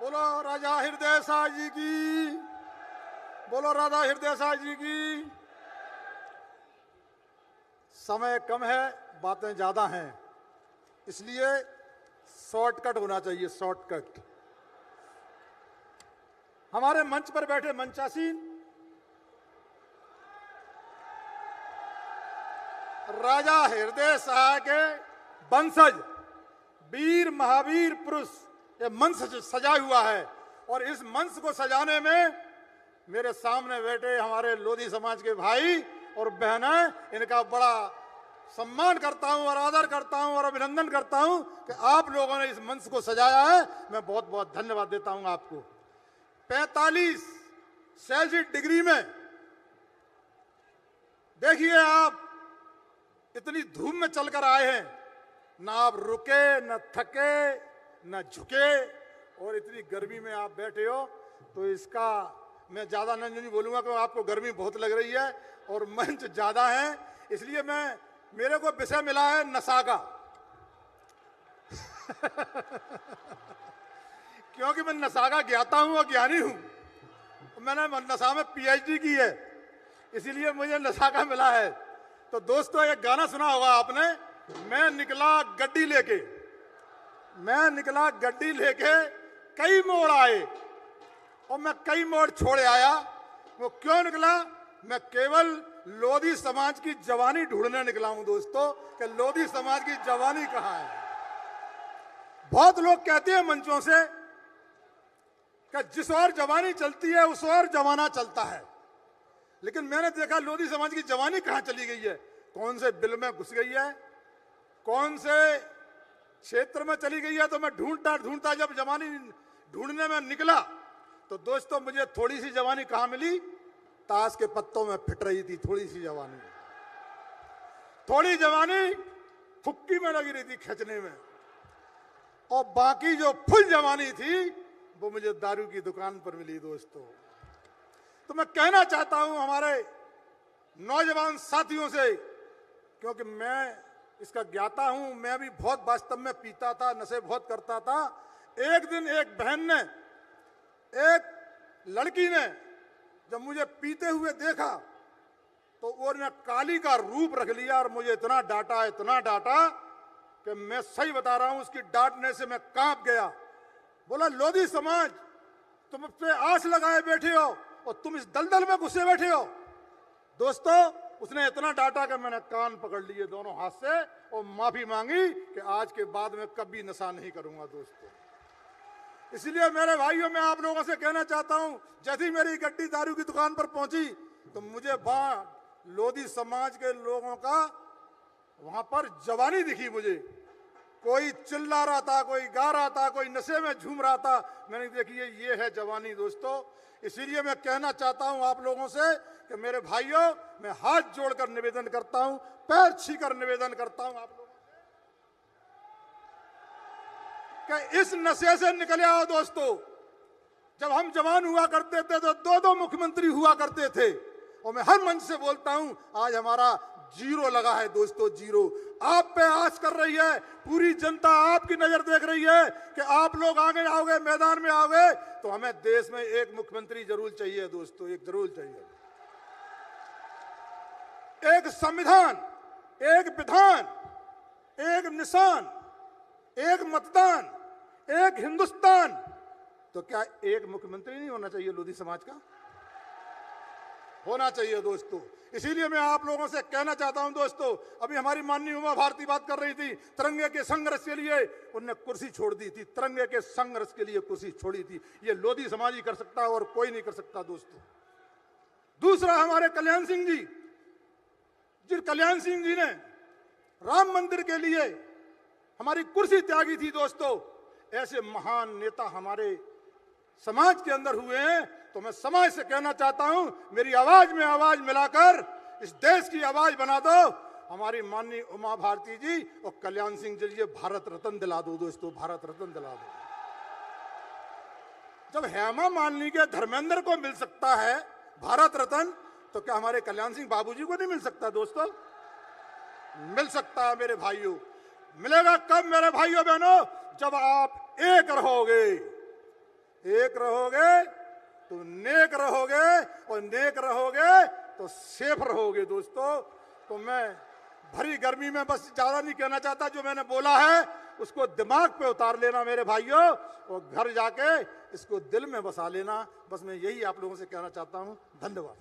बोलो राजा हृदय साह जी की, बोलो राजा हृदय साह जी की। समय कम है, बातें ज्यादा हैं, इसलिए शॉर्टकट होना चाहिए, शॉर्टकट। हमारे मंच पर बैठे मंचासीन राजा हृदय साह के वंशज वीर महावीर पुरुष, ये मंच सजा हुआ है। और इस मंच को सजाने में मेरे सामने बैठे हमारे लोधी समाज के भाई और बहनें, इनका बड़ा सम्मान करता हूं और आदर करता हूं और अभिनंदन करता हूं कि आप लोगों ने इस मंच को सजाया है। मैं बहुत बहुत धन्यवाद देता हूं आपको। 45 सेल्सियस डिग्री में देखिए, आप इतनी धूप में चलकर आए हैं, ना आप रुके, न थके, न झुके, और इतनी गर्मी में आप बैठे हो। तो इसका मैं ज्यादा नहीं बोलूंगा कि आपको गर्मी बहुत लग रही है और मंच ज्यादा है, इसलिए मेरे को विषय मिला है नशा का क्योंकि मैं नशा का ज्ञाता हूं और ज्ञानी हूं। मैंने नशा में पीएचडी की है, इसीलिए मुझे नशा का मिला है। तो दोस्तों, एक गाना सुना होगा आपने, मैं निकला गड्डी लेके कई मोड़ आए और मैं कई मोड़ छोड़े आया। वो क्यों निकला? मैं केवल लोधी समाज की जवानी ढूंढने निकला हूं दोस्तों, कि लोधी समाज की जवानी कहां है। बहुत लोग कहते हैं मंचों से कि जिस ओर जवानी चलती है उस ओर जमाना चलता है, लेकिन मैंने देखा लोधी समाज की जवानी कहां चली गई है, कौन से बिल में घुस गई है, कौन से क्षेत्र में चली गई है। तो मैं ढूंढता जब जवानी ढूंढने में निकला तो दोस्तों, मुझे थोड़ी सी जवानी कहां मिली? ताश के पत्तों में फिट रही थी थोड़ी सी जवानी। थोड़ी जवानी फुक्की में लगी रही थी खींचने में, और बाकी जो फुल जवानी थी वो मुझे दारू की दुकान पर मिली दोस्तों। तो मैं कहना चाहता हूं हमारे नौजवान साथियों से, क्योंकि मैं इसका ज्ञाता हूं, मैं भी बहुत वास्तव में पीता था, नशे बहुत करता था। एक दिन एक बहन ने, एक लड़की ने जब मुझे पीते हुए देखा तो उसने काली का रूप रख लिया और मुझे इतना डांटा कि मैं सही बता रहा हूं, उसकी डांटने से मैं कांप गया। बोला, लोधी समाज तुम पे आस लगाए बैठे हो और तुम इस दलदल में घुसे बैठे हो। दोस्तों, उसने इतना डांटा कि मैंने कान पकड़ लिए दोनों हाथ से और माफी मांगी कि आज के बाद में कभी नशा नहीं करूंगा दोस्तों। इसलिए मेरे भाइयों, मैं आप लोगों से कहना चाहता हूं, जैसी मेरी गड्डी दारू की दुकान पर पहुंची तो मुझे वहां लोधी समाज के लोगों का वहां पर जवानी दिखी। मुझे कोई चिल्ला रहा था, कोई गा रहा था, कोई नशे में झूम रहा था। मैंने देखी ये है जवानी दोस्तों। इसीलिए मैं कहना चाहता हूं आप लोगों से कि मेरे भाइयों, मैं हाथ जोड़कर निवेदन करता हूं, पैर छूकर निवेदन करता हूं आप लोगों से कि इस नशे से निकले आओ दोस्तों। जब हम जवान हुआ करते थे तो 2-2 मुख्यमंत्री हुआ करते थे, और मैं हर मंच से बोलता हूं, आज हमारा जीरो लगा है दोस्तों, जीरो। आप पे आस कर रही है, पूरी जनता आपकी नजर देख रही है कि आप लोग आगे आओगे, मैदान में आओगे तो हमें देश में एक मुख्यमंत्री जरूर चाहिए दोस्तों, एक जरूर चाहिए। एक संविधान, एक विधान, एक निशान, एक मतदान, एक हिंदुस्तान। तो क्या एक मुख्यमंत्री नहीं होना चाहिए लोधी समाज का? होना चाहिए दोस्तों। इसीलिए मैं आप लोगों से कहना चाहता हूं दोस्तों, अभी हमारी माननीय उमा भारती बात कर रही थी, तिरंगे के संघर्ष के लिए उनने कुर्सी छोड़ दी थी, तिरंगे के संघर्ष के लिए कुर्सी छोड़ी थी। ये लोधी समाज ही कर सकता है और कोई नहीं कर सकता दोस्तों। दूसरा, हमारे कल्याण सिंह जी, जिन कल्याण सिंह जी ने राम मंदिर के लिए हमारी कुर्सी त्यागी थी दोस्तों। ऐसे महान नेता हमारे समाज के अंदर हुए हैं, तो मैं समाज से कहना चाहता हूं, मेरी आवाज में आवाज मिलाकर इस देश की आवाज बना दो। हमारी माननीय उमा भारती जी और कल्याण सिंह जी, भारत रत्न दिला दो दोस्तों, भारत रत्न दिला दो। जब हेमा मालिनी के धर्मेंद्र को मिल सकता है भारत रत्न, तो क्या हमारे कल्याण सिंह बाबूजी को नहीं मिल सकता दोस्तों? मिल सकता है मेरे भाइयों। मिलेगा कब मेरे भाइयों बहनों? जब आप एक रहोगे। एक रहोगे तो नेक रहोगे, और नेक रहोगे तो सेफ रहोगे दोस्तों। तो मैं भरी गर्मी में बस ज्यादा नहीं कहना चाहता, जो मैंने बोला है उसको दिमाग पे उतार लेना मेरे भाइयों, और घर जाके इसको दिल में बसा लेना। बस मैं यही आप लोगों से कहना चाहता हूं। धन्यवाद।